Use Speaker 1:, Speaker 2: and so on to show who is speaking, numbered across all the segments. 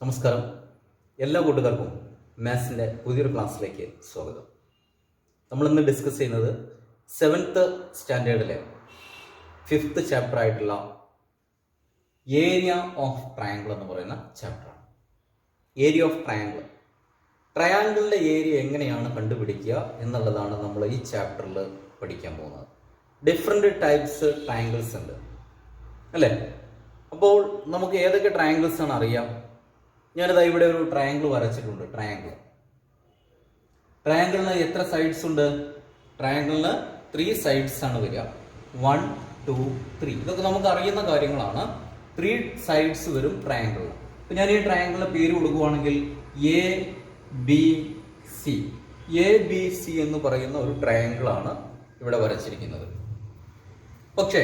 Speaker 1: നമസ്കാരം. എല്ലാ കൂട്ടുകാർക്കും മാത്സിൻ്റെ പുതിയൊരു ക്ലാസ്സിലേക്ക് സ്വാഗതം. നമ്മളിന്ന് ഡിസ്കസ് ചെയ്യുന്നത് 7th സ്റ്റാൻഡേർഡിലെ 5th ചാപ്റ്റർ ആയിട്ടുള്ള ഏരിയ ഓഫ് ട്രയാങ്കിൾ എന്ന് പറയുന്ന ചാപ്റ്ററാണ്. ഏരിയ ഓഫ് ട്രയാങ്കിൾ, ട്രയാങ്കിളിൻ്റെ ഏരിയ എങ്ങനെയാണ് കണ്ടുപിടിക്കുക എന്നുള്ളതാണ് നമ്മൾ ഈ ചാപ്റ്ററിൽ പഠിക്കാൻ പോകുന്നത്. ഡിഫറെൻറ്റ് ടൈപ്സ് ട്രയാങ്കിൾസ് ഉണ്ട് അല്ലേ? അപ്പോൾ നമുക്ക് ഏതൊക്കെ ട്രയാങ്കിൾസ് ആണ് അറിയാം. ഞാനിതാ ഇവിടെ ഒരു ട്രയാങ്കിൾ വരച്ചിട്ടുണ്ട്. ട്രയാങ്കിളിന് എത്ര സൈഡ്സ് ഉണ്ട്? ട്രയാങ്കിളിന് 3 സൈഡ്സ് ആണ് വരിക. 1, 2, 3. ഇതൊക്കെ നമുക്ക് അറിയുന്ന കാര്യങ്ങളാണ്. 3 സൈഡ്സ് വരും ട്രയാങ്കിളിന്. ഇപ്പം ഞാൻ ഈ ട്രയാങ്കിളിന് പേര് കൊടുക്കുകയാണെങ്കിൽ ABC. ABC എന്ന് പറയുന്ന ഒരു ട്രയാങ്കിളാണ് ഇവിടെ വരച്ചിരിക്കുന്നത്. പക്ഷേ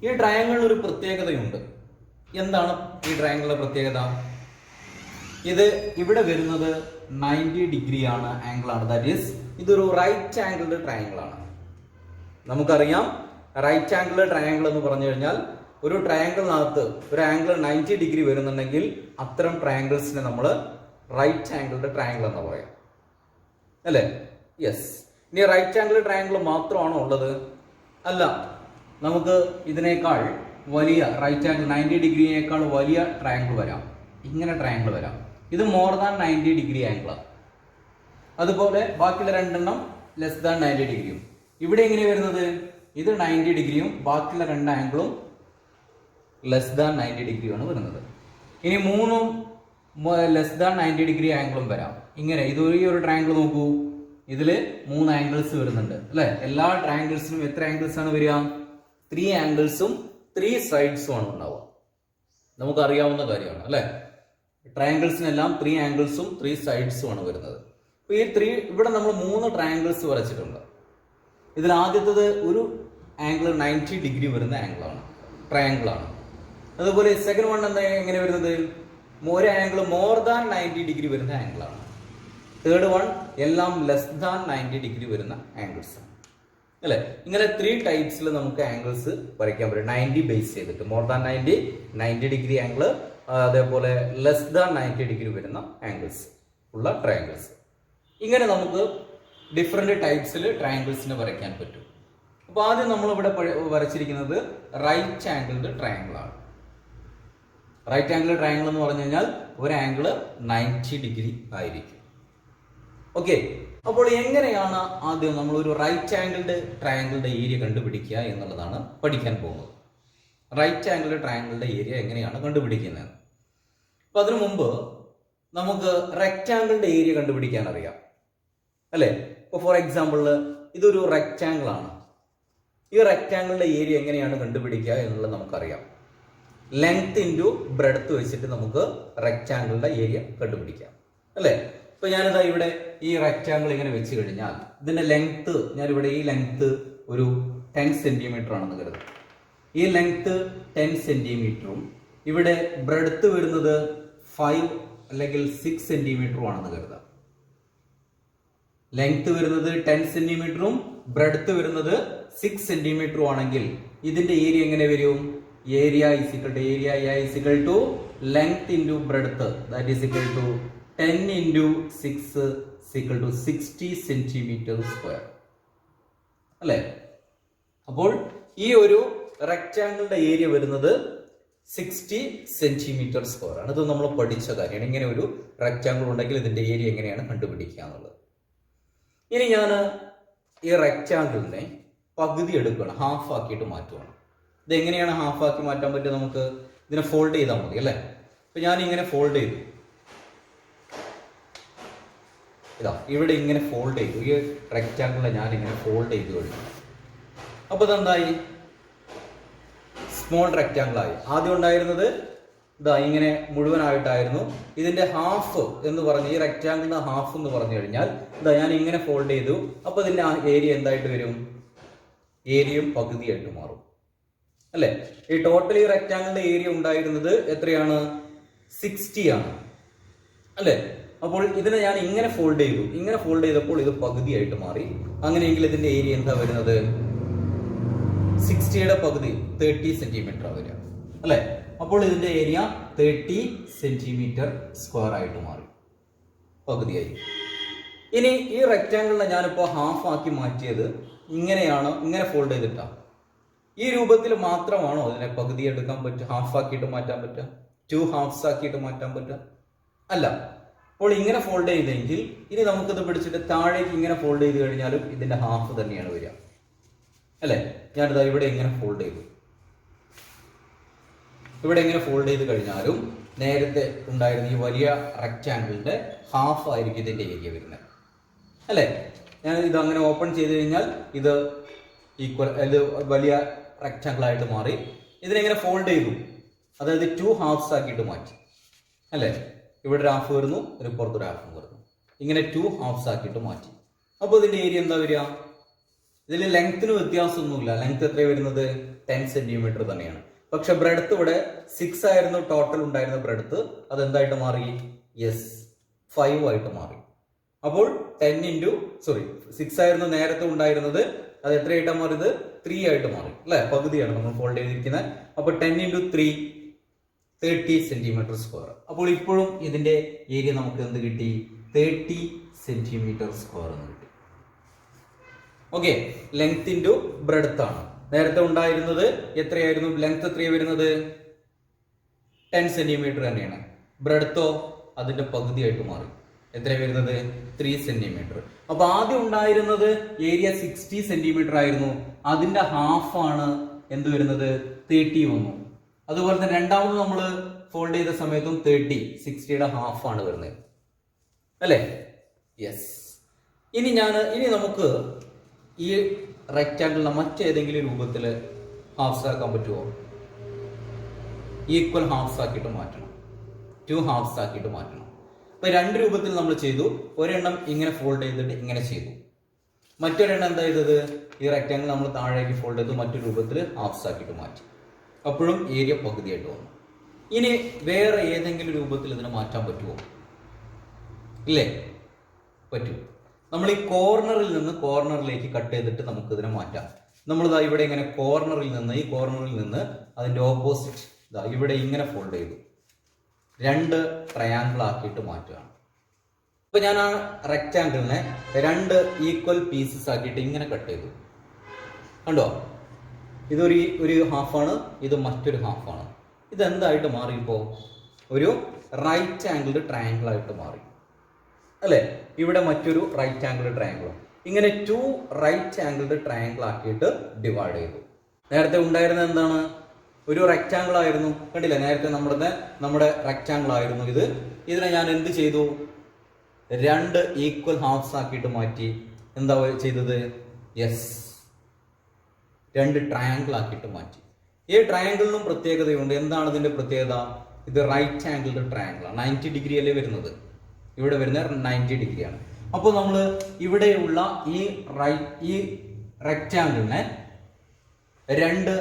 Speaker 1: ഈ ട്രയാങ്കിളിന് ഒരു പ്രത്യേകതയുണ്ട്. എന്താണ് ഈ ട്രയാങ്കിളിന്റെ പ്രത്യേകത? ഇത് ഇവിടെ വരുന്നത് 90 ഡിഗ്രിയാണ്, ആംഗിളാണ്. ദാറ്റ് ഈസ് ഇതൊരു റൈറ്റ് ആംഗിൾഡ് ട്രയാങ്കിൾ ആണ്. നമുക്കറിയാം, റൈറ്റ് ആംഗിൾഡ് ട്രയാങ്കിൾ എന്ന് പറഞ്ഞു കഴിഞ്ഞാൽ ഒരു ട്രയാങ്കിളിനകത്ത് ഒരു ആംഗിൾ 90 ഡിഗ്രി വരുന്നുണ്ടെങ്കിൽ അത്തരം ട്രയാങ്കിൾസിനെ നമ്മൾ റൈറ്റ് ആംഗിൾഡ് ട്രയാങ്കിൾ എന്ന് പറയാം അല്ലേ? യെസ്. ഇനി റൈറ്റ് ആംഗിൾഡ് ട്രയാങ്കിൾ മാത്രമാണോ ഉള്ളത്? അല്ല, നമുക്ക് ഇതിനേക്കാൾ വലിയ റൈറ്റ് ആംഗിൾ 90 ഡിഗ്രിയേക്കാൾ വലിയ ട്രയാങ്കിൾ വരാം. ഇങ്ങനെ ട്രയാങ്കിൾ വരാം. ഇത് മോർ ദാൻ 90 ഡിഗ്രി ആംഗിളാണ്. അതുപോലെ ബാക്കിയുള്ള രണ്ടെണ്ണം ലെസ് ദാൻ 90 ഡിഗ്രിയും. ഇവിടെ എങ്ങനെ വരുന്നത്? ഇത് 90 ഡിഗ്രിയും ബാക്കിയുള്ള 2 ആംഗിളും ലെസ് ദാൻ 90 ഡിഗ്രിയുമാണ് വരുന്നത്. ഇനി 3ഉം ലെസ് ദാൻ 90 ഡിഗ്രി ആംഗിളും വരാം. ഇങ്ങനെ ഇത് ഈ ഒരു ട്രയാങ്കിൾ നോക്കൂ, ഇതിൽ 3 ആംഗിൾസ് വരുന്നുണ്ട് അല്ലെ? എല്ലാ ട്രയാങ്കിൾസിനും എത്ര ആംഗിൾസ് ആണ് വരിക? 3 ആംഗിൾസും 3 സൈഡ്സും ആണ് ഉണ്ടാവുക. നമുക്കറിയാവുന്ന കാര്യമാണ് അല്ലെ? ട്രയാങ്കിൾസിനെല്ലാം 3 ആംഗിൾസും 3 സൈഡ്സും ആണ് വരുന്നത്. അപ്പോൾ ഈ ഇവിടെ നമ്മൾ 3 ട്രയാങ്കിൾസ് വരച്ചിട്ടുണ്ട്. ഇതിൽ ആദ്യത്തേത് ഒരു ആംഗിൾ 90 ഡിഗ്രി വരുന്ന ട്രയാങ്കിളാണ്. അതുപോലെ സെക്കൻഡ് വൺ എങ്ങനെ വരുന്നത്? ഒരു ആംഗിൾ മോർ ദാൻ 90 ഡിഗ്രി വരുന്ന ആംഗിളാണ്. തേർഡ് വൺ എല്ലാം ലെസ് ദാൻ 90 ഡിഗ്രി വരുന്ന ആംഗിൾസ് ആണ് അല്ലെ? ഇങ്ങനെ 3 ടൈപ്സിൽ നമുക്ക് ആംഗിൾസ് വരയ്ക്കാൻ പറ്റും. 90 ബേസ് ചെയ്തിട്ട് മോർ ദാൻ 90 ഡിഗ്രി ആംഗിൾ, അതേപോലെ ലെസ് ദാൻ 90 ഡിഗ്രി വരുന്ന ആംഗിൾസ് ഉള്ള ട്രയാങ്കിൾസ്. ഇങ്ങനെ നമുക്ക് ഡിഫറെന്റ് ടൈപ്സിൽ ട്രയാങ്കിൾസിനെ വരയ്ക്കാൻ പറ്റും. അപ്പോൾ ആദ്യം നമ്മളിവിടെ വരച്ചിരിക്കുന്നത് റൈറ്റ് ആംഗിൾഡ് ട്രയാങ്കിൾ ആണ്. റൈറ്റ് ആംഗിൾ ട്രയാങ്കിൾ എന്ന് പറഞ്ഞു കഴിഞ്ഞാൽ ഒരു ആംഗിൾ 90 ഡിഗ്രി ആയിരിക്കും. ഓക്കെ, അപ്പോൾ എങ്ങനെയാണ് ആദ്യം നമ്മൾ ഒരു റൈറ്റ് ആംഗിൾഡ് ട്രയാങ്കിളുടെ ഏരിയ കണ്ടുപിടിക്കുക എന്നുള്ളതാണ് പഠിക്കാൻ പോകുന്നത്. റൈറ്റ് ആംഗിൾഡ് ട്രയാങ്കിളുടെ ഏരിയ എങ്ങനെയാണ് കണ്ടുപിടിക്കുന്നത്? അപ്പൊ അതിനു മുമ്പ് നമുക്ക് റെക്റ്റാങ്കിളിന്റെ ഏരിയ കണ്ടുപിടിക്കാൻ അറിയാം അല്ലെ? ഇപ്പൊ ഫോർ എക്സാമ്പിളില് ഇതൊരു റെക്റ്റാങ്കിൾ ആണ്. ഈ റെക്റ്റാങ്കിളിന്റെ ഏരിയ എങ്ങനെയാണ് കണ്ടുപിടിക്കുക എന്നുള്ളത് നമുക്കറിയാം. ലെങ്ത് ഇൻറ്റു ബ്രെഡ്ത്ത് വെച്ചിട്ട് നമുക്ക് റെക്റ്റാങ്കിളിന്റെ ഏരിയ കണ്ടുപിടിക്കാം അല്ലെ? ഇപ്പൊ ഞാനിതാ ഇവിടെ ഈ റെക്റ്റാങ്കിൾ ഇങ്ങനെ വെച്ച് കഴിഞ്ഞാൽ ഇതിന്റെ ലെങ്ത്, ഞാനിവിടെ ഈ ലെങ്ത് ഒരു 10 സെന്റിമീറ്റർ ആണെന്ന് കരുതും. ഈ ലെങ്ത് 10 സെന്റിമീറ്ററും ഇവിടെ ബ്രെഡ്ത്ത് വരുന്നത് 5 അല്ലെങ്കിൽ 6 സെന്റിമീറ്ററും ആണെന്ന് കരുതാം. ലെങ്ത് വരുന്നത് 10 സെന്റിമീറ്ററും ബ്രെഡ്ത്ത് വരുന്നത് 6 സെന്റിമീറ്ററും ആണെങ്കിൽ ഇതിന്റെ ഏരിയ എങ്ങനെ വരും? Area is equal to length into breadth, that is equal to 10 into 6 equal to 60 centimetre square അല്ലെ? അപ്പോൾ ഈ ഒരു റെക്റ്റാങ്കിളിന്റെ ഏരിയ വരുന്നത് 60 സെന്റിമീറ്റർ സ്ക്വയർ ആണ്. ഇത് നമ്മൾ പഠിച്ച കാര്യമാണ്. ഇങ്ങനെ ഒരു റെക്റ്റാങ്കിൾ ഉണ്ടെങ്കിൽ ഇതിന്റെ ഏരിയ എങ്ങനെയാണ് കണ്ടുപിടിക്കുക എന്നുള്ളത്. ഇനി ഞാൻ ഈ റെക്റ്റാങ്കിളിനെ പകുതി എടുക്കണം, ഹാഫ് ആക്കിയിട്ട് മാറ്റുകയാണ്. ഇത് എങ്ങനെയാണ് ഹാഫ് ആക്കി മാറ്റാൻ പറ്റുക? നമുക്ക് ഇതിനെ ഫോൾഡ് ചെയ്താൽ മതി അല്ലെ? ഇപ്പൊ ഞാൻ ഇങ്ങനെ ഫോൾഡ് ചെയ്തു, ഇതാ ഇവിടെ ഇങ്ങനെ ഫോൾഡ് ചെയ്തു. ഈ റെക്റ്റാങ്കിളിനെ ഞാൻ ഇങ്ങനെ ഫോൾഡ് ചെയ്ത് കഴിഞ്ഞു. അപ്പൊ ഇതെന്തായി? സ്മോൾ റെക്റ്റാങ്കിൾ ആയി. ആദ്യം ഉണ്ടായിരുന്നത് ഇതാ ഇങ്ങനെ മുഴുവനായിട്ടായിരുന്നു. ഇതിന്റെ ഹാഫ് എന്ന് പറഞ്ഞ്, ഈ റെക്റ്റാങ്കിളിന്റെ ഹാഫ് എന്ന് പറഞ്ഞു കഴിഞ്ഞാൽ ഇതാ ഞാൻ ഇങ്ങനെ ഫോൾഡ് ചെയ്തു. അപ്പൊ ഇതിന്റെ ഏരിയ എന്തായിട്ട് വരും? ഏരിയയും പകുതിയായിട്ട് മാറും അല്ലെ? ഈ ടോട്ടൽ ഈ റെക്റ്റാങ്കിളിന്റെ ഏരിയ ഉണ്ടായിരുന്നത് എത്രയാണ്? 60 ആണ് അല്ലെ? അപ്പോൾ ഇതിനെ ഞാൻ ഇങ്ങനെ ഫോൾഡ് ചെയ്തു. ഇങ്ങനെ ഫോൾഡ് ചെയ്തപ്പോൾ ഇത് പകുതിയായിട്ട് മാറി. അങ്ങനെയെങ്കിൽ ഇതിന്റെ ഏരിയ എന്താ വരുന്നത്? 60യുടെ പകുതി 30 സെന്റിമീറ്റർ വരിക അല്ലെ? അപ്പോൾ ഇതിന്റെ ഏരിയ 30 സെന്റിമീറ്റർ സ്ക്വയർ ആയിട്ട് മാറി, പകുതിയായി. ഇനി ഈ റെക്റ്റാങ്കിളിനെ ഞാനിപ്പോൾ ഹാഫ് ആക്കി മാറ്റിയത് ഇങ്ങനെയാണ്, ഇങ്ങനെ ഫോൾഡ് ചെയ്തിട്ടാണ്. ഈ രൂപത്തിൽ മാത്രമാണോ അതിനെ പകുതി എടുക്കാൻ പറ്റുക, ഹാഫ് ആക്കിയിട്ട് മാറ്റാൻ പറ്റുക, 2 ഹാഫ്സ് ആക്കിയിട്ട് മാറ്റാൻ പറ്റുക? അല്ല. അപ്പോൾ ഇങ്ങനെ ഫോൾഡ് ചെയ്തെങ്കിൽ ഇനി നമുക്കിത് പിടിച്ചിട്ട് താഴേക്ക് ഇങ്ങനെ ഫോൾഡ് ചെയ്ത് കഴിഞ്ഞാലും ഇതിന്റെ ഹാഫ് തന്നെയാണ് വരിക, അല്ലെ? ഞാനിതാ ഇവിടെ ഇങ്ങനെ ഫോൾഡ് ചെയ്തു, ഇവിടെ ഇങ്ങനെ ഫോൾഡ് ചെയ്ത് കഴിഞ്ഞാലും നേരത്തെ ഉണ്ടായിരുന്ന ഈ വലിയ റെക്റ്റാങ്കിളിന്റെ ഹാഫ് ആയിരിക്കും ഇതിന്റെ ഏരിയ വരുന്നത്, അല്ലെ? ഞാൻ ഇത് അങ്ങനെ ഓപ്പൺ ചെയ്ത് കഴിഞ്ഞാൽ ഇത് ഈക്വൽ, ഇത് വലിയ റെക്റ്റാങ്കിൾ ആയിട്ട് മാറി. ഇതിനെങ്ങനെ ഫോൾഡ് ചെയ്തു, അതായത് 2 ഹാഫ്സ് ആക്കിയിട്ട് മാറ്റി, അല്ലെ? ഇവിടെ ഒരു ഹാഫ് വരുന്നു, ഒരു പുറത്തൊരു ഹാഫും വരുന്നു, ഇങ്ങനെ 2 ഹാഫ്സ് ആക്കിയിട്ട് മാറ്റി. അപ്പോൾ ഇതിന്റെ ഏരിയ എന്താ വരിക? ഇതിൽ ലെങ്ത്തിന് വ്യത്യാസമൊന്നുമില്ല. ലെങ്ത് എത്രയാണ് വരുന്നത്? 10 സെന്റിമീറ്റർ തന്നെയാണ്. പക്ഷെ ബ്രെഡ്ത്ത് ഇവിടെ 6 ആയിരുന്നു ടോട്ടൽ ഉണ്ടായിരുന്ന ബ്രെഡ്ത്ത്, അത് എന്തായിട്ട് മാറി? 5 ആയിട്ട് മാറി. അപ്പോൾ 6 ആയിരുന്നു നേരത്തെ ഉണ്ടായിരുന്നത്, അത് എത്രയായിട്ടാണ് മാറിയത്? 3 ആയിട്ട് മാറി, അല്ലെ? പകുതിയാണ് നമ്മൾ ഫോൾഡ് ചെയ്തിരിക്കുന്നത്. അപ്പോൾ 10 × 3 30 സെന്റിമീറ്റർ സ്ക്വയർ. അപ്പോൾ ഇപ്പോഴും ഇതിന്റെ ഏരിയ നമുക്ക് എന്ത് കിട്ടി? 30 സെന്റിമീറ്റർ സ്ക്വയർ എന്ന് കിട്ടി. ഓക്കെ, ലെങ്ത് ഇൻറ്റു ബ്രെഡ്ത്ത് ആണ്. നേരത്തെ ഉണ്ടായിരുന്നത് എത്രയായിരുന്നു? ലെങ്ത് എത്രയാണ് വരുന്നത്? 10 സെന്റിമീറ്റർ തന്നെയാണ്. ബ്രെഡ്ത്തോ അതിന്റെ പകുതിയായിട്ട് മാറി. എത്രയാണ് വരുന്നത്? 3 സെന്റിമീറ്റർ. അപ്പൊ ആദ്യം ഉണ്ടായിരുന്നത് ഏരിയ 60 സെന്റിമീറ്റർ ആയിരുന്നു, അതിന്റെ ഹാഫ് ആണ് എന്ത് വരുന്നത്? 30 വന്നു. അതുപോലെ തന്നെ രണ്ടാമത് നമ്മൾ ഫോൾഡ് ചെയ്ത സമയത്തും 60യുടെ ഹാഫ് ആണ് വരുന്നത്, അല്ലേ? യെസ്. ഇനി നമുക്ക് ഈ റെക്റ്റാങ്കിളിനെ മറ്റേതെങ്കിലും രൂപത്തിൽ ഹാഫ്സ് ആക്കാൻ പറ്റുമോ? ഈക്വൽ ഹാഫ്സ് ആക്കിയിട്ട് മാറ്റണം, 2 ഹാഫ്സ് ആക്കിയിട്ട് മാറ്റണം. അപ്പൊ 2 രൂപത്തിൽ നമ്മൾ ചെയ്തു. ഒരെണ്ണം ഇങ്ങനെ ഫോൾഡ് ചെയ്തിട്ട് ഇങ്ങനെ ചെയ്തു, മറ്റൊരെണ്ണം എന്താ ചെയ്തത്? ഈ റെക്റ്റാങ്കിൾ നമ്മൾ താഴേക്ക് ഫോൾഡ് ചെയ്ത് മറ്റൊരു രൂപത്തിൽ ഹാഫ്സ് ആക്കിയിട്ട് മാറ്റി. അപ്പോഴും ഏരിയ പകുതിയായിട്ട് വന്നു. ഇനി വേറെ ഏതെങ്കിലും രൂപത്തിൽ ഇതിനെ മാറ്റാൻ പറ്റുമോ? ഇല്ലേ? പറ്റും. നമ്മൾ ഈ കോർണറിൽ നിന്ന് കോർണറിലേക്ക് കട്ട് ചെയ്തിട്ട് നമുക്ക് ഇതിനെ മാറ്റാം. നമ്മളിതാ ഇവിടെ ഇങ്ങനെ ഈ കോർണറിൽ നിന്ന് അതിന്റെ ഓപ്പോസിറ്റ് ഇതാ ഇവിടെ ഇങ്ങനെ ഫോൾഡ് ചെയ്തു, 2 ട്രയാങ്കിൾ ആക്കിയിട്ട് മാറ്റുകയാണ്. അപ്പൊ ഞാൻ ആ റെക്റ്റാങ്കിളിനെ 2 ഈക്വൽ പീസസ് ആക്കിയിട്ട് ഇങ്ങനെ കട്ട് ചെയ്തു. കണ്ടോ? ഇതൊരു ഹാഫാണ്, ഇത് മറ്റൊരു ഹാഫാണ്. ഇതെന്തായിട്ട് മാറി? ഇപ്പോൾ ഒരു റൈറ്റ് ആംഗിൾഡ് ട്രയാങ്കിൾ ആയിട്ട് മാറി, അല്ലെ? ഇവിടെ മറ്റൊരു റൈറ്റ് ആംഗിൾഡ് ട്രയാങ്കിളും. ഇങ്ങനെ 2 റൈറ്റ് ആംഗിൾഡ് ട്രയാങ്കിൾ ആക്കിയിട്ട് ഡിവൈഡ് ചെയ്തു. നേരത്തെ ഉണ്ടായിരുന്നത് എന്താണ്? ഒരു റെക്റ്റാങ്കിൾ ആയിരുന്നു, കണ്ടില്ല? നേരത്തെ നമ്മുടെ റെക്റ്റാങ്കിൾ ആയിരുന്നു ഇത്. ഇതിനെ ഞാൻ എന്ത് ചെയ്തു? 2 ഈക്വൽ ഹാഫ്സ് ആക്കിയിട്ട് മാറ്റി. എന്താ ചെയ്തത്? 2 ട്രയാങ്കിൾ ആക്കിയിട്ട് മാറ്റി. ഈ ട്രയാങ്കിളിനും പ്രത്യേകതയുണ്ട്. എന്താണ് ഇതിന്റെ പ്രത്യേകത? ഇത് റൈറ്റ് ആംഗിൾഡ് ട്രയാങ്കിൾ ആണ്. 90 ഡിഗ്രി അല്ലേ വരുന്നത്? ഇവിടെ വരുന്ന 90 ഡിഗ്രിയാണ്. അപ്പോൾ നമ്മൾ ഇവിടെയുള്ള ഈ റെക്റ്റാങ്കിളിനെ 2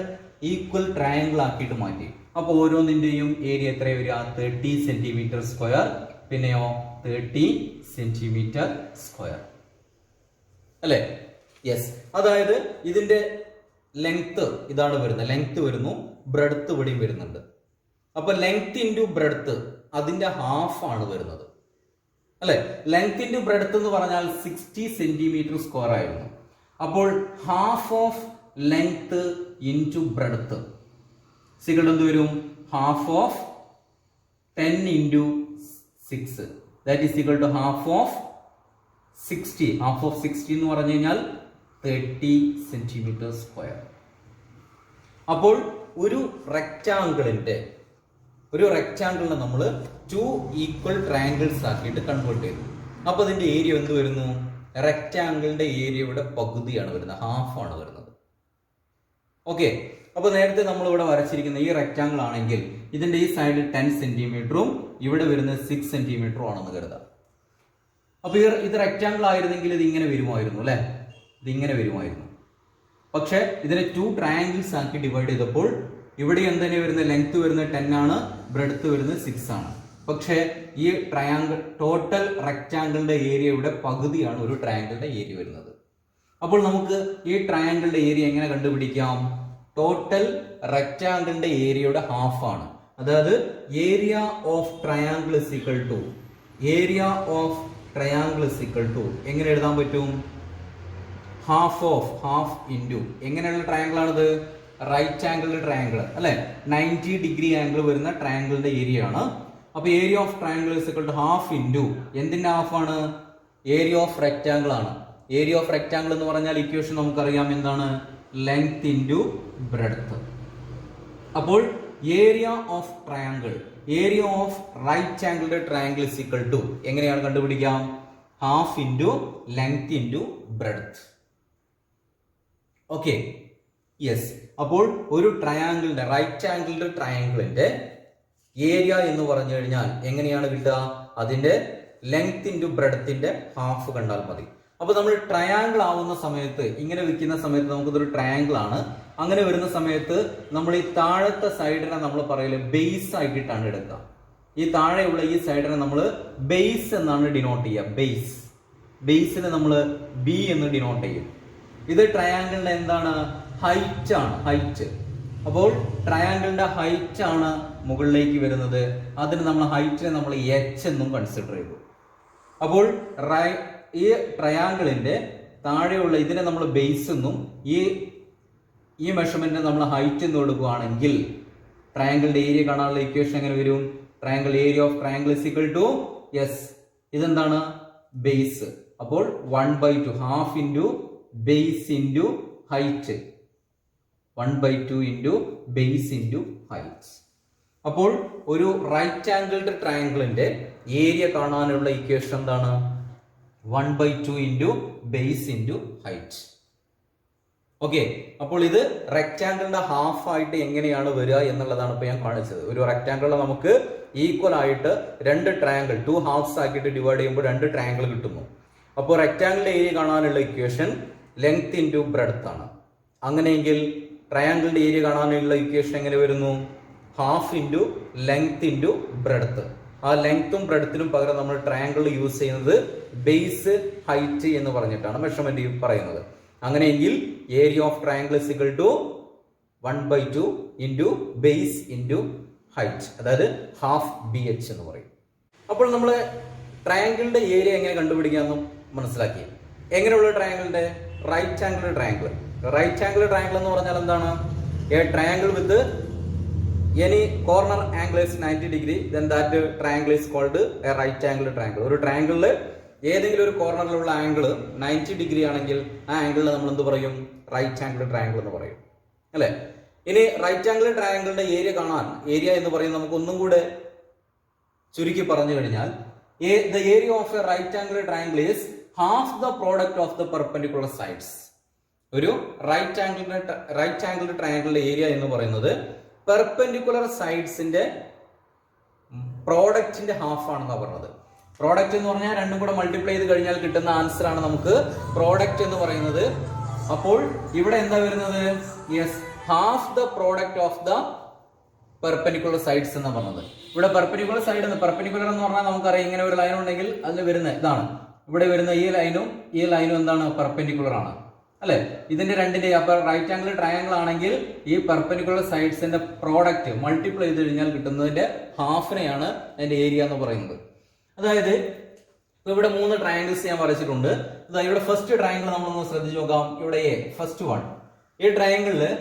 Speaker 1: ഈക്വൽ ട്രയാങ്കിൾ ആക്കിയിട്ട് മാറ്റി. അപ്പോൾ ഓരോന്നിന്റെയും ഏരിയ എത്രയാണ് വരിക? 30 സെന്റിമീറ്റർ സ്ക്വയർ, പിന്നെയോ 30 സെന്റിമീറ്റർ സ്ക്വയർ, അല്ലേ? യെസ്. അതായത് ഇതിന്റെ ലെങ്ത് ഇതാണ് വരുന്നത്, ലെങ്ത് വരുന്നു, ബ്രെഡ്ത്ത് ഇവിടെയും വരുന്നുണ്ട്. അപ്പൊ ലെങ്ത് ഇൻറ്റു ബ്രെഡ്ത്ത് അതിന്റെ ഹാഫ് ആണ് വരുന്നത്, അല്ലെ? ലെങ്ത് ഇൻറ്റു ബ്രെഡ്ത്ത് എന്ന് പറഞ്ഞാൽ 60 സെന്റിമീറ്റർ സ്ക്വയർ ആയിരുന്നു. അപ്പോൾ half of length into breadth എന്ത് വരും? Half of 10 into 6, that is equal to half of 60. Half of 60 എന്ന് പറഞ്ഞു കഴിഞ്ഞാൽ 30 സെന്റിമീറ്റർ സ്ക്വയർ. അപ്പോൾ ഒരു റെക്റ്റാങ്കിളിനെ നമ്മൾ 2 ഈക്വൽ ട്രയാങ്കിൾസ് ആക്കിയിട്ട് കൺവേർട്ട് ചെയ്തു. അപ്പൊ അതിന്റെ ഏരിയ എന്ത് വരുന്നു? റെക്റ്റാങ്കിളിന്റെ ഏരിയയുടെ പകുതിയാണ് വരുന്നത്, ഹാഫ് ആണ് വരുന്നത്. ഓക്കെ. അപ്പൊ നേരത്തെ നമ്മൾ ഇവിടെ വരച്ചിരിക്കുന്ന ഈ റെക്റ്റാങ്കിൾ ആണെങ്കിൽ ഇതിന്റെ ഈ സൈഡിൽ 10 സെന്റിമീറ്ററും ഇവിടെ വരുന്നത് 6 സെന്റിമീറ്ററും ആണെന്ന് കരുതാം. അപ്പൊ ഇത് റെക്റ്റാങ്കിൾ ആയിരുന്നെങ്കിൽ ഇത് ഇങ്ങനെ വരുമായിരുന്നു, അല്ലെ? ഇതിങ്ങനെ വരുമായിരുന്നു. പക്ഷെ ഇതിനെ 2 ട്രയാങ്കിൾസ് ആക്കി ഡിവൈഡ് ചെയ്തപ്പോൾ ഇവിടെ എന്തിനാ വരുന്നത്? ലെങ്ത് വരുന്നത് 10 ആണ്, ബ്രെഡ്ത്ത് വരുന്നത് 6 ആണ്. പക്ഷെ ഈ ട്രയാങ്കിൾ ടോട്ടൽ റെക്റ്റാങ്കിളിന്റെ ഏരിയയുടെ പകുതിയാണ് ഒരു ട്രയാങ്കിളിന്റെ ഏരിയ വരുന്നത്. അപ്പോൾ നമുക്ക് ഈ ട്രയാങ്കിളിന്റെ ഏരിയ എങ്ങനെ കണ്ടുപിടിക്കാം? ടോട്ടൽ റെക്റ്റാങ്കിളിന്റെ ഏരിയയുടെ ഹാഫ് ആണ്. അതായത് area of triangle is equal to area of triangle is equal to എങ്ങനെ എഴുതാൻ പറ്റും? ഹാഫ് ഇൻറ്റു എങ്ങനെയുള്ള ട്രയാങ്കിൾ ആണിത്? റൈറ്റ് ആംഗിൾ ട്രയാങ്കിൾ അല്ലെ, 90 ഡിഗ്രി ആംഗിൾ വരുന്ന ട്രയാങ്കിളിന്റെ ഏരിയ ആണ്. അപ്പൊ area of triangle is equal to half into എന്തിന്റെ ഹാഫ് ആണ്? ഏരിയ ഓഫ് റെക്ടാംഗിൾ ആണ്. ഏരിയ ഓഫ് റെക്ടാംഗിൾ എന്ന് പറഞ്ഞാൽ ഇക്വേഷൻ നമുക്കറിയാം എന്താണ്? Length into breadth. അപ്പോൾ area of triangle, area of right angle triangle is equal to എങ്ങനെയാണ് കണ്ടുപിടിക്കാം? Half into length into breadth. Okay, yes. അപ്പോൾ ഒരു ട്രയാങ്കിളിന്റെ റൈറ്റ് ആംഗിളിന്റെ ട്രയാങ്കിളിന്റെ ഏരിയ എന്ന് പറഞ്ഞു കഴിഞ്ഞാൽ എങ്ങനെയാണ് കിട്ടുക? അതിന്റെ ലെങ്ത് ഇൻറ്റു ബ്രെഡ്ത്തിന്റെ ഹാഫ് കണ്ടാൽ മതി. അപ്പൊ നമ്മൾ ട്രയാങ്കിൾ ആവുന്ന സമയത്ത്, ഇങ്ങനെ വെക്കുന്ന സമയത്ത് നമുക്കിതൊരു ട്രയാങ്കിൾ ആണ്. അങ്ങനെ വരുന്ന സമയത്ത് നമ്മൾ ഈ താഴത്തെ സൈഡിനെ നമ്മൾ പറയല് ബേസ് ആക്കിയിട്ടാണ് എടുക്കുക. ഈ താഴെയുള്ള ഈ സൈഡിനെ നമ്മൾ ബേസ് എന്നാണ് ഡിനോട്ട് ചെയ്യുക. ബേസിനെ നമ്മൾ ബി എന്ന് ഡിനോട്ട് ചെയ്യും. ഇത് ട്രയാങ്കിളിന്റെ എന്താണ്? ഹൈറ്റ് ആണ്, ഹൈറ്റ്. അപ്പോൾ ട്രയാങ്കിളിന്റെ ഹൈറ്റ് ആണ് മുകളിലേക്ക് വരുന്നത്. അതിന് നമ്മൾ ഹൈറ്റിനെ നമ്മൾ എച്ച് എന്നും കൺസിഡർ ചെയ്തു. അപ്പോൾ ഈ ട്രയാങ്കിളിന്റെ താഴെയുള്ള ഇതിനെ നമ്മൾ ബേസ് എന്നും ഈ മെഷർമെന്റിനെ നമ്മൾ ഹൈറ്റ് എന്ന് കൊടുക്കുകയാണെങ്കിൽ ട്രയാങ്കിളിന്റെ ഏരിയ കാണാനുള്ള ഇക്വേഷൻ എങ്ങനെ വരും? Triangle area of triangle is equal to yes, ഇതെന്താണ്? ബേസ്. അപ്പോൾ 1/2 half into base into height, 1/2 into base into height. അപ്പോൾ ഒരു റൈറ്റ് ആംഗിൾഡ് ട്രയാങ്കിളിന്റെ ഏരിയ കാണാനുള്ള ഇക്വേഷൻ എന്താണ്? 1/2 into base into height. Okay, അപ്പോൾ ഇത് റെക്ടാംഗിളിന്റെ ഹാഫ് ആയിട്ട് എങ്ങനെയാണ് വരിക എന്നുള്ളതാണ് ഇപ്പൊ ഞാൻ കാണിച്ചത്. ഒരു റെക്ടാംഗിളിൽ നമുക്ക് ഈക്വൽ ആയിട്ട് രണ്ട് ട്രയാങ്കിൾ 2 ഹാഫ്സ് ആക്കിയിട്ട് ഡിവൈഡ് ചെയ്യുമ്പോൾ 2 ട്രയാങ്കിൾ കിട്ടുന്നു. അപ്പോൾ റെക്ടാംഗിളിന്റെ ഏരിയ കാണാനുള്ള ഇക്വേഷൻ ലെങ്ത് ഇൻറ്റു ബ്രെഡ്ത്ത് ആണ്. അങ്ങനെയെങ്കിൽ ട്രയാങ്കിളിന്റെ ഏരിയ കാണാനുള്ള ഇക്വേഷൻ എങ്ങനെ വരുന്നു? Half into length into breadth. ആ ലെങ്ത്തും ബ്രെഡ്ത്തിനും പകരം നമ്മൾ ട്രയാങ്കിൾ യൂസ് ചെയ്യുന്നത് ബേസ് ഹൈറ്റ് എന്ന് പറഞ്ഞിട്ടാണ് മെഷർമെന്റ് പറയുന്നത്. അങ്ങനെയെങ്കിൽ area of triangle is equal to 1/2 into base into height, അതായത് ഹാഫ് ബി എച്ച് എന്ന് പറയും. അപ്പോൾ നമ്മൾ ട്രയാങ്കിളിന്റെ ഏരിയ എങ്ങനെ കണ്ടുപിടിക്കാമെന്നും മനസ്സിലാക്കി. എങ്ങനെയുള്ള ട്രയാങ്കിളിന്റെ? Right angle triangle. Right angle triangle എന്ന് പറഞ്ഞാൽ എന്താണ്? A triangle with any corner angle is 90 degree, then that triangle is called a right angle triangle. ഒരു ട്രയാങ്കിളിൽ ഏതെങ്കിലും ഒരു കോർണറിലുള്ള ആംഗിൾ 90 ഡിഗ്രി ആണെങ്കിൽ ആ ആംഗിളിനെ നമ്മൾ എന്ത് പറയും? റൈറ്റ് ആംഗിൾ ട്രയാങ്കിൾ എന്ന് പറയും, അല്ലെ? ഇനി റൈറ്റ് ആംഗിൾ ട്രയാങ്കിളിന്റെ ഏരിയ കാണാൻ, ഏരിയ എന്ന് പറയുന്നത് നമുക്ക് ഒന്നും കൂടെ ചുരുക്കി പറഞ്ഞു കഴിഞ്ഞാൽ the area of a right angle triangle is half the product of the perpendicular sides. ഒരു റൈറ്റ് ആംഗിൾ ട്രയാങ്കിളിന്റെ ഏരിയ എന്ന് പറയുന്നത് പെർപെൻഡിക്കുലർ സൈഡ്സിന്റെ പ്രോഡക്റ്റിന്റെ ഹാഫ് ആണെന്നാണ് പറഞ്ഞത്. പ്രോഡക്റ്റ് എന്ന് പറഞ്ഞാൽ രണ്ടും കൂടെ മൾട്ടിപ്ലൈ ചെയ്ത് കഴിഞ്ഞാൽ കിട്ടുന്ന ആൻസർ ആണ് നമുക്ക് പ്രോഡക്റ്റ് എന്ന് പറയുന്നത്. അപ്പോൾ ഇവിടെ എന്താ വരുന്നത്? Yes, half the product of the perpendicular sides എന്ന് പറഞ്ഞത്. ഇവിടെ പെർപെൻഡിക്കുലർ സൈഡ് പെർപെൻഡിക്കുലർ എന്ന് പറഞ്ഞാൽ നമുക്കറിയാം ഇങ്ങനെ ഒരു ലൈൻ ഉണ്ടെങ്കിൽ അതിൽ വരുന്ന ഇതാണ്. ഇവിടെ വരുന്ന ഈ ലൈനും എന്താണ്? പെർപെൻഡിക്കുലർ ആണ്, അല്ലെ? ഇതിന്റെ രണ്ടിന്റെ അപ്പൊ റൈറ്റ് ആംഗിൾ ട്രയാങ്കിൾ ആണെങ്കിൽ ഈ പെർപെൻഡിക്കുലർ സൈഡ്സിന്റെ പ്രോഡക്റ്റ് മൾട്ടിപ്ലൈ ചെയ്ത് കഴിഞ്ഞാൽ കിട്ടുന്നതിന്റെ ഹാഫിനെയാണ് അതിന്റെ ഏരിയ എന്ന് പറയുന്നത്. അതായത് ഇവിടെ 3 ട്രയാങ്കിൾസ് ഞാൻ വരച്ചിട്ടുണ്ട്. ഇവിടെ ഫസ്റ്റ് ട്രയാങ്കിൾ നമ്മളൊന്ന് ശ്രദ്ധിച്ചു നോക്കാം. ഇവിടെ ഫസ്റ്റ് വൺ, ഈ ട്രയാങ്കിളില്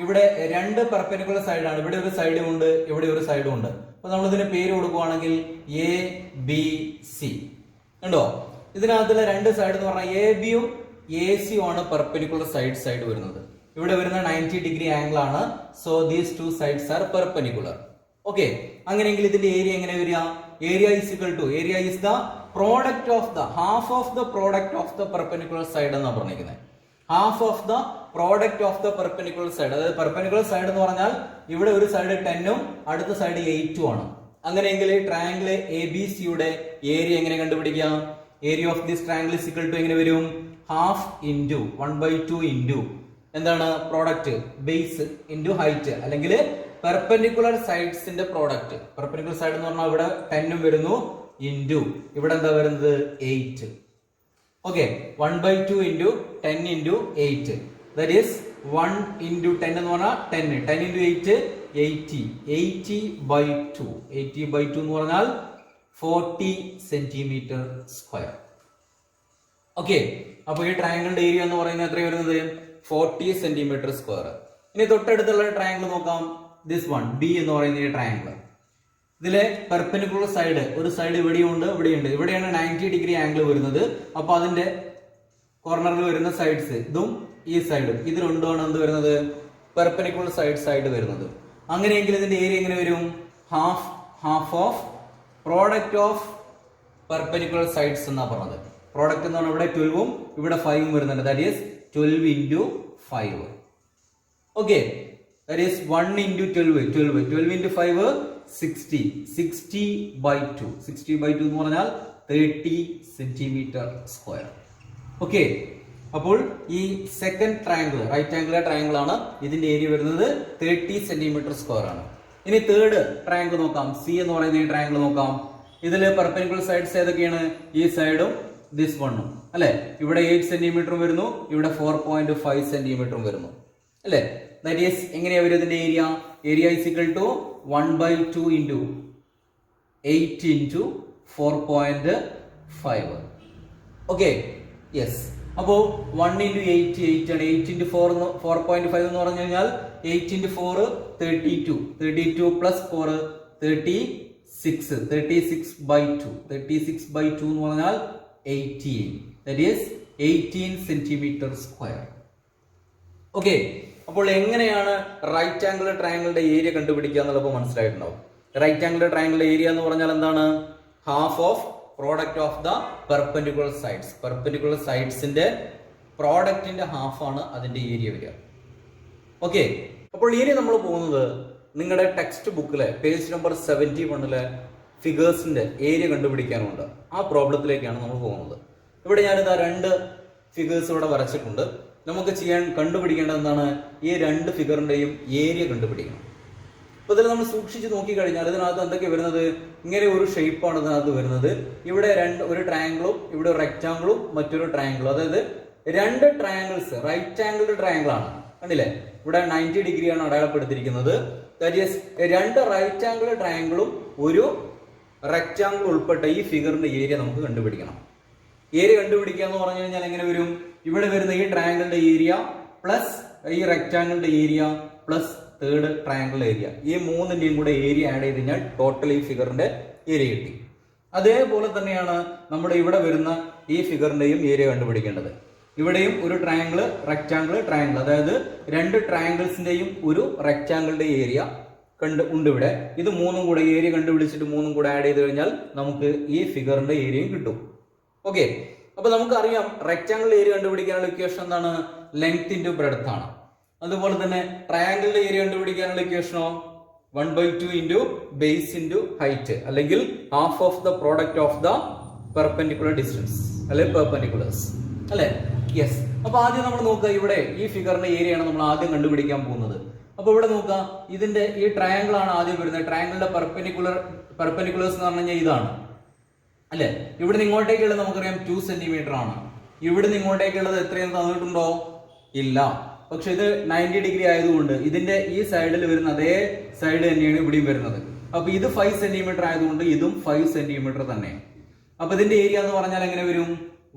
Speaker 1: ഇവിടെ 2 പെർപെൻഡിക്കുലർ സൈഡാണ്. ഇവിടെ ഒരു സൈഡും ഉണ്ട്, ഇവിടെ ഒരു സൈഡും ഉണ്ട്. അപ്പൊ നമ്മൾ ഇതിന് പേര് കൊടുക്കുവാണെങ്കിൽ എ ബി സി. ഉണ്ടോ? ഇതിനകത്തുള്ള 2 സൈഡ് എന്ന് പറഞ്ഞാൽ എ ബിയും എ സിയും ആണ് പെർപെൻഡിക്കുലർ സൈഡ് വരുന്നത്. ഇവിടെ വരുന്ന 90 ഡിഗ്രി ആംഗിൾ ആണ്. So these 2 sides are perpendicular. Okay, അങ്ങനെയെങ്കിൽ ഇതിന്റെ ഏരിയ എങ്ങനെ വരിക? Area is equal to area is the product of the half of the product of the perpendicular side എന്നാണ് പറഞ്ഞിരിക്കുന്നത്. Half of the product of the perpendicular side. അതായത് perpendicular side എന്ന് പറഞ്ഞാൽ ഇവിടെ ഒരു സൈഡ് 10ഉം അടുത്ത സൈഡ് 8ഉം ആണ്. അങ്ങനെയെങ്കിൽ ട്രയാങ്കിൾ എ ബി സിയുടെ ഏരിയ എങ്ങനെ കണ്ടുപിടിക്കാം? Area of this triangle is equal to എങ്ങനെ വരും? ഹാഫ് ഇൻറ്റു 1/2 ഇൻറ്റു എന്താണ്? പ്രോഡക്റ്റ് ബേസ് ഇൻറ്റു ഹൈറ്റ്, അല്ലെങ്കിൽ പെർപെൻഡിക്കുലർ സൈഡ്സിന്റെ പ്രോഡക്റ്റ്. പെർപെൻഡിക്കുലർ സൈഡ് എന്ന് പറഞ്ഞാൽ ഇവിടെ 10ഉം വരുന്നു ഇൻറ്റു ഇവിടെ എന്താ വരുന്നത്? 8. Okay, 1/2 into 10 into 8, that is 1 into 10 എന്ന് പറഞ്ഞാൽ 10 ഇൻറ്റു 8 80/2 എന്ന് പറഞ്ഞാൽ 40 സെന്റിമീറ്റർ സ്ക്വയർ. ഓക്കെ, അപ്പൊ ഈ ട്രയാങ്കിളിന്റെ ഏരിയ എന്ന് പറയുന്നത് എത്ര വരുന്നത് 40 സെന്റിമീറ്റർ സ്ക്വയർ. ഇനി തൊട്ടടുത്തുള്ള ട്രയാങ്കിൾ നോക്കാം. ദിസ് വൺ ബി എന്ന് പറയുന്ന ഈ ട്രയാങ്കിൾ, ഇതിലെ പെർപെൻഡിക്കുലർ സൈഡ് ഒരു സൈഡ് ഇവിടെയുണ്ട്, ഇവിടെയുണ്ട്. ഇവിടെയാണ് 90 ഡിഗ്രി ആംഗിൾ വരുന്നത്. അപ്പൊ അതിന്റെ കോർണറിൽ വരുന്ന സൈഡ്സ് ഇതും ഈ സൈഡും, ഇത് രണ്ടുമാണ് എന്ത് വരുന്നത് പെർപെൻഡിക്കുലർ സൈഡ് വരുന്നത്. അങ്ങനെയെങ്കിൽ ഇതിന്റെ ഏരിയ എങ്ങനെ വരും? Half of product of perpendicular sides എന്നാ പറഞ്ഞത്. പ്രോഡക്റ്റ് എന്ന് പറഞ്ഞാൽ ഇവിടെ 12ഉം ഇവിടെ 5ഉം വരുന്നുണ്ട്. That is 12 into 5. Okay, that is 1 into 12 into 5 60. 60/2 എന്ന് പറഞ്ഞാൽ 30 സെന്റിമീറ്റർ സ്ക്വയർ. ഓക്കെ, അപ്പോൾ ഈ second triangle right angle triangle ആണ്. ഇതിന്റെ ഏരിയ വരുന്നത് 30 സെന്റിമീറ്റർ സ്ക്വയർ ആണ്. ഇനി തേർഡ് ട്രയാങ്കിൾ നോക്കാം. സി എന്ന് പറയുന്ന ഈ ട്രയാങ്കിൾ നോക്കാം. ഇതില് പെർപെൻഡിക്കുലർ സൈഡ്സ് ഏതൊക്കെയാണ്? ഈ സൈഡും ദിസ് വണ്ണും അല്ലെ. ഇവിടെ 8 സെന്റിമീറ്ററും വരുന്നു, ഇവിടെ 4.5 സെന്റിമീറ്ററും വരുന്നു അല്ലെ. ദാറ്റ് ഈസ് എങ്ങനെയാ വരും ഇതിന്റെ area is equal to 1/2 into 8 into 4.5. Okay, yes. അപ്പോ 1 into 8 ആണ്. 8 into 4.5 എന്ന് പറഞ്ഞു കഴിഞ്ഞാൽ 8 into 4 32 plus 4 36. 36/2 എന്ന് പറഞ്ഞാൽ 18. That is 18 centimetre square. Okay, അപ്പോൾ എങ്ങനെയാണ് റൈറ്റ് ആംഗിൾ ട്രയാങ്കിളിന്റെ ഏരിയ കണ്ടുപിടിക്കുക എന്നുള്ളത് മനസ്സിലായിട്ടുണ്ടാവും. റൈറ്റ് ആംഗിൾ ട്രയാങ്കിളിന്റെ ഏരിയ എന്ന് പറഞ്ഞാൽ എന്താണ്? Half of product of the perpendicular sides. Perpendicular സൈഡ്സിന്റെ പ്രോഡക്റ്റിന്റെ ഹാഫ് ആണ് അതിന്റെ ഏരിയ വരിക. ഓക്കെ, അപ്പോൾ ഇനി നമ്മൾ പോകുന്നത് നിങ്ങളുടെ ടെക്സ്റ്റ് ബുക്കിലെ പേജ് നമ്പർ 71 ഫിഗേഴ്സിന്റെ ഏരിയ കണ്ടുപിടിക്കാനുണ്ട്. ആ പ്രോബ്ലത്തിലേക്കാണ് നമ്മൾ പോകുന്നത്. ഇവിടെ ഞാനിതാ 2 ഫിഗേഴ്സ് ഇവിടെ വരച്ചിട്ടുണ്ട്. നമുക്ക് കണ്ടുപിടിക്കേണ്ടത് എന്താണ്? ഈ 2 ഫിഗറിന്റെയും ഏരിയ കണ്ടുപിടിക്കണം. അപ്പൊ ഇതിൽ നമ്മൾ സൂക്ഷിച്ച് നോക്കി കഴിഞ്ഞാൽ ഇതിനകത്ത് എന്തൊക്കെ വരുന്നത്? ഇങ്ങനെ ഒരു ഷേപ്പാണ് ഇതിനകത്ത് വരുന്നത്. ഇവിടെ ഒരു ട്രയാങ്കിളും ഇവിടെ ഒരു റെക്ടാങ്കിളും മറ്റൊരു ട്രയാങ്കിളും, അതായത് 2 ട്രയാങ്കിൾസ് റൈറ്റ് ആംഗിൾ ട്രയാങ്കിൾ ആണ്. കണ്ടില്ലേ, ഇവിടെ 90 ഡിഗ്രിയാണ് അടയാളപ്പെടുത്തിയിരിക്കുന്നത്. ദാറ്റ് ഈസ് 2 റൈറ്റ് ആംഗിൾ ട്രയാങ്കിളും ഒരു റെക്ടാങ്കിൾ ഉൾപ്പെട്ട ഈ ഫിഗറിന്റെ ഏരിയ നമുക്ക് കണ്ടുപിടിക്കണം. ഏരിയ കണ്ടുപിടിക്കുക എന്ന് പറഞ്ഞു കഴിഞ്ഞാൽ എങ്ങനെ വരും? ഇവിടെ വരുന്ന ഈ ട്രയാങ്കിളിന്റെ ഏരിയ പ്ലസ് ഈ റെക്ടാങ്കിളിന്റെ area plus third triangle area, ഈ മൂന്നിന്റെയും കൂടെ ഏരിയ ആഡ് ചെയ്ത് കഴിഞ്ഞാൽ ടോട്ടൽ ഈ ഫിഗറിന്റെ ഏരിയ കിട്ടി. അതേപോലെ തന്നെയാണ് നമ്മുടെ ഇവിടെ വരുന്ന ഈ ഫിഗറിന്റെയും ഏരിയ കണ്ടുപിടിക്കേണ്ടത്. ഇവിടെയും ഒരു ട്രയാങ്കിൾ ട്രയാങ്കിൾ, അതായത് 2 ട്രയാങ്കിൾസിന്റെയും ഒരു റെക്ടാങ്കിളിന്റെ ഏരിയ ഉണ്ട് ഇവിടെ. ഇത് മൂന്നും കൂടെ ഏരിയ കണ്ടുപിടിച്ചിട്ട് മൂന്നും കൂടെ ആഡ് ചെയ്ത് കഴിഞ്ഞാൽ നമുക്ക് ഈ ഫിഗറിന്റെ ഏരിയയും കിട്ടും. ഓക്കെ, അപ്പൊ നമുക്കറിയാം റെക്ടാങ്കിൾ ഏരിയ കണ്ടുപിടിക്കാനുള്ള ഇക്വേഷൻ എന്താണ്? ലെങ്ത് ഇൻറ്റു ബ്രെഡ്ത്ത് ആണ്. അതുപോലെ തന്നെ ട്രയാങ്കിളിന്റെ ഏരിയ കണ്ടുപിടിക്കാനുള്ള ഇക്വേഷനോ 1/2 into ബേസ് ഇൻറ്റു ഹൈറ്റ്, അല്ലെങ്കിൽ half of the product of the perpendicular distance അല്ലെ പെർപെൻഡിക്കുലേഴ്സ് അല്ലെ. യെസ്, അപ്പൊ ആദ്യം നമ്മൾ നോക്കുക, ഇവിടെ ഈ ഫിഗറിന്റെ ഏരിയ ആണ് നമ്മൾ ആദ്യം കണ്ടുപിടിക്കാൻ പോകുന്നത്. അപ്പൊ ഇവിടെ നോക്കുക, ഇതിന്റെ ഈ ട്രയാങ്കിൾ ആണ് ആദ്യം വരുന്നത്. ട്രയാങ്കിളിന്റെ പെർപെൻഡിക്കുലേഴ്സ് എന്ന് പറഞ്ഞു കഴിഞ്ഞാൽ ഇതാണ് അല്ലെ. ഇവിടെ നിന്ന് ഇങ്ങോട്ടേക്കുള്ളത് നമുക്കറിയാം 2 സെന്റിമീറ്റർ ആണ്. ഇവിടെ നിന്ന് ഇങ്ങോട്ടേക്കുള്ളത് എത്രയും തന്നിട്ടുണ്ടോ? ഇല്ല. പക്ഷെ ഇത് 90 ഡിഗ്രി ആയതുകൊണ്ട് ഇതിന്റെ ഈ സൈഡിൽ വരുന്ന അതേ സൈഡ് തന്നെയാണ് ഇവിടെയും വരുന്നത്. അപ്പൊ ഇത് 5 സെന്റിമീറ്റർ ആയതുകൊണ്ട് ഇതും 5 സെന്റിമീറ്റർ തന്നെ. അപ്പൊ ഇതിന്റെ ഏരിയ എന്ന് പറഞ്ഞാൽ എങ്ങനെ വരും?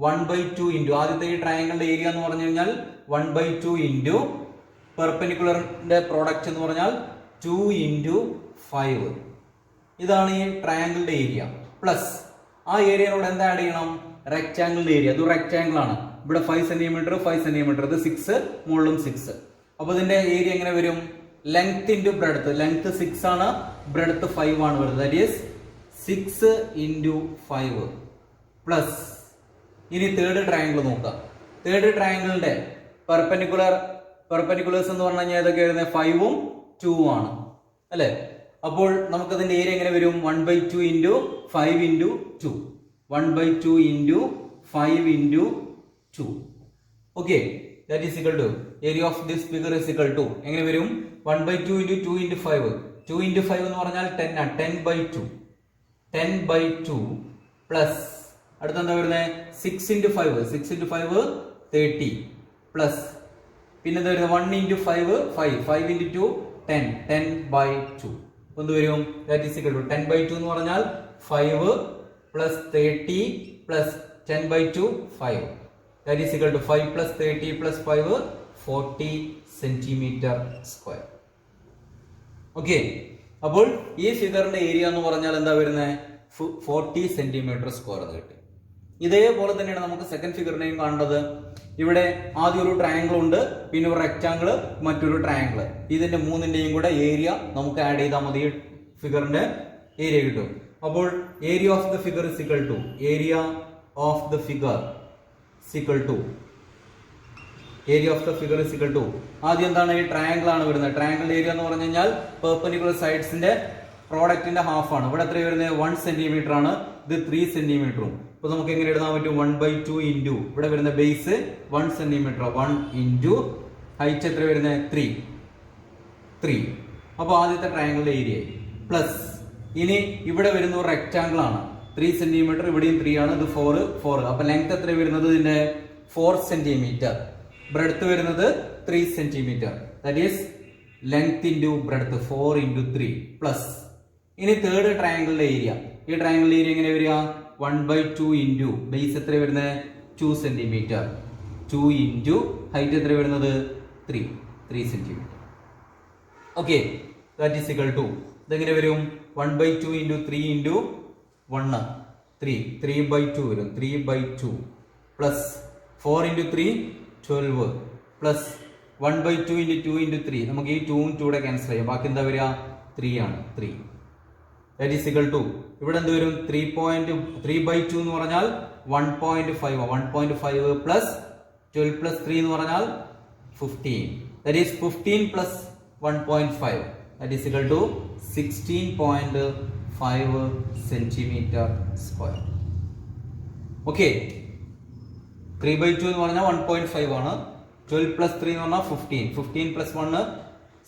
Speaker 1: 1/2 into ആദ്യത്തെ ഈ ട്രയാങ്കിളിന്റെ ഏരിയ എന്ന് പറഞ്ഞു കഴിഞ്ഞാൽ 1/2 into പെർപെൻഡിക്കുലറിന്റെ പ്രോഡക്റ്റ് എന്ന് പറഞ്ഞാൽ 2 into 5. ഇതാണ് ഈ ട്രയാങ്കിളിന്റെ ഏരിയ. പ്ലസ് ആ ഏരിയയോട് എന്താ ആഡ് ചെയ്യണം? റെക്ടാങ്കിളിന്റെ ഏരിയ. അത് റെക്ടാങ്കിൾ ആണ്. ഇവിടെ 5 സെന്റിമീറ്റർ ഇത് 6, മുകളിലും 6. അപ്പൊ ഇതിന്റെ ഏരിയ എങ്ങനെ വരും? Length into breadth. ലെങ്ത് 6 ആണ്, ബ്രെഡ്ത്ത് 5 ആണ് വരുന്നത്. That is 6 into 5 plus. ഇനി തേർഡ് ട്രയാങ്കിൾ നോക്കാം. തേർഡ് ട്രയാങ്കിളിന്റെ പെർപെൻഡിക്കുലേഴ്സ് എന്ന് പറഞ്ഞു കഴിഞ്ഞാൽ ഏതൊക്കെ വരുന്നത്? 5ഉം 2ഉം ആണ് അല്ലെ. അപ്പോൾ നമുക്ക് അതിന്റെ ഏരിയ എങ്ങനെ വരും? 1/2 into 5 into 2. 1/2 into 5 into 2. Okay, that is equal to area of this figure is equal to എങ്ങനെ വരും? 1/2 into 2 into 5. 2 into 5 എന്ന് പറഞ്ഞാൽ 10 ആണ്. 10/2. 10/2 പ്ലസ് അടുത്ത എന്താ വരുന്നത്? 6 into 5. 6 into 5 30 പ്ലസ് പിന്നെ എന്താ വരുന്നത്? 1 into 5 5 5 into 2 10 by 2 എന്ത് വരും? that is equal to 10 by 2 എന്ന് പറഞ്ഞാൽ 5 plus 30 plus 10 by 2 5 that is equal to 5 plus 30 plus 5 40 centimeter square. Okay, അപ്പോൾ ഈ ഫിഗറിന്റെ ഏരിയ എന്ന് പറഞ്ഞാൽ എന്താ വരുന്നത്? 40 സെന്റിമീറ്റർ സ്ക്വയർ എന്ന് കിട്ടി. ഇതേപോലെ തന്നെയാണ് നമുക്ക് സെക്കൻഡ് ഫിഗറിനെയും കാണേണ്ടത്. ഇവിടെ ആദ്യം ഒരു ട്രയാങ്കിൾ ഉണ്ട്, പിന്നെ ഒരു റെക്ടാങ്കിൾ, മറ്റൊരു ട്രയാങ്കിൾ. ഇതിന്റെ മൂന്നിന്റെയും കൂടെ ഏരിയ നമുക്ക് ആഡ് ചെയ്താൽ മതി, ഫിഗറിന്റെ ഏരിയ കിട്ടും. അപ്പോൾ area of the figure is equal to area of the figure equal to area of the figure is equal to ആദ്യം എന്താണ്? ഈ ട്രയാങ്കിൾ ആണ് വരുന്നത്. ട്രയാങ്കിൾ ഏരിയ എന്ന് പറഞ്ഞു കഴിഞ്ഞാൽ പെർപെൻഡിക്കുലർ സൈഡ്സിന്റെ പ്രോഡക്റ്റിന്റെ ഹാഫ് ആണ്. ഇവിടെ എത്ര വരുന്നത്? 1 സെന്റിമീറ്റർ ആണ്, ഇത് 3 സെന്റിമീറ്ററും. ഇപ്പൊ നമുക്ക് എങ്ങനെ എഴുതാൻ പറ്റും? 1/2 ഇൻറ്റു ഇവിടെ വരുന്ന ബേസ് 1 സെന്റിമീറ്റർ, 1 ഇൻറ്റു ഹൈറ്റ് എത്ര വരുന്നത്? 3. അപ്പൊ ആദ്യത്തെ ട്രയാങ്കിളിന്റെ ഏരിയ പ്ലസ് ഇനി ഇവിടെ വരുന്ന ഒരു റെക്ടാങ്കിൾ ആണ്, 3 സെന്റിമീറ്റർ, ഇവിടെയും 3 ആണ്, ഇത് 4. അപ്പൊ ലെങ്ത് എത്ര വരുന്നത്? ഇതിന്റെ 4 സെന്റിമീറ്റർ. ബ്രെഡ്ത്ത് വരുന്നത് 3 centimetre. That is length into breadth 4 into 3 plus ഇനി തേർഡ് ട്രയാങ്കിളിന്റെ ഏരിയ. ഈ ട്രയാങ്കിളിന്റെ ഏരിയ എങ്ങനെ വരിക? 1/2 ഇൻറ്റു ബേസ് എത്ര വരുന്നത്? 2 സെന്റിമീറ്റർ, 2 ഇൻറ്റു ഹൈറ്റ് എത്ര വരുന്നത്? 3 centimetre. Okay, that is equal to ഇതെങ്ങനെ വരും? 1/2 ഇൻറ്റു 3 ഇൻറ്റു 1 3/2 വരും, 3/2 plus 4 into 3 12 plus 1/2 into 2 into 3 നമുക്ക് ഈ 2 2 ക്യാൻസൽ ചെയ്യാം, ബാക്കി എന്താ വരിക? 3 ആണ്. 3 that is equal to ഇവിടെ എന്ത് വരും? 3/2 എന്ന് പറഞ്ഞാൽ 1.5 1.5 പ്ലസ് 12 പ്ലസ് 3 എന്ന് പറഞ്ഞാൽ 15. that is 15 plus 1.5 that is equal to 16.5 centimeter square. Okay, 3/2 എന്ന് പറഞ്ഞാൽ 1.5 ആണ്, 12 പ്ലസ് 3 എന്ന് പറഞ്ഞാൽ 15 പ്ലസ് 1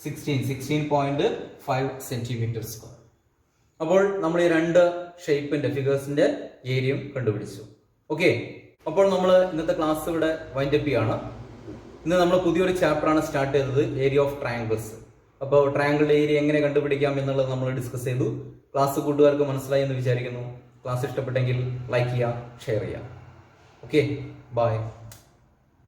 Speaker 1: 16.5 സെന്റിമീറ്റർ സ്ക്വയർ. അപ്പോൾ നമ്മൾ ഈ രണ്ട് ഷേപ്പിന്റെ ഫിഗേഴ്സിന്റെ ഏരിയയും കണ്ടുപിടിച്ചു. ഓക്കെ, അപ്പോൾ നമ്മൾ ഇന്നത്തെ ക്ലാസ് ഇവിടെ വൈൻഡ് അപ്പ് ചെയ്യാണ്. ഇന്ന് നമ്മൾ പുതിയൊരു ചാപ്റ്റർ ആണ് സ്റ്റാർട്ട് ചെയ്തത്, ഏരിയ ഓഫ് ട്രയാങ്കിൾസ്. അപ്പോൾ ട്രയാങ്കിളിന്റെ ഏരിയ എങ്ങനെ കണ്ടുപിടിക്കാം എന്നുള്ളത് നമ്മൾ ഡിസ്കസ് ചെയ്തു. ക്ലാസ് കൂട്ടുകാർക്ക് മനസ്സിലായി എന്ന് വിചാരിക്കുന്നു. ക്ലാസ് ഇഷ്ടപ്പെട്ടെങ്കിൽ ലൈക്ക് ചെയ്യുക, ഷെയർ ചെയ്യുക. Okay, by.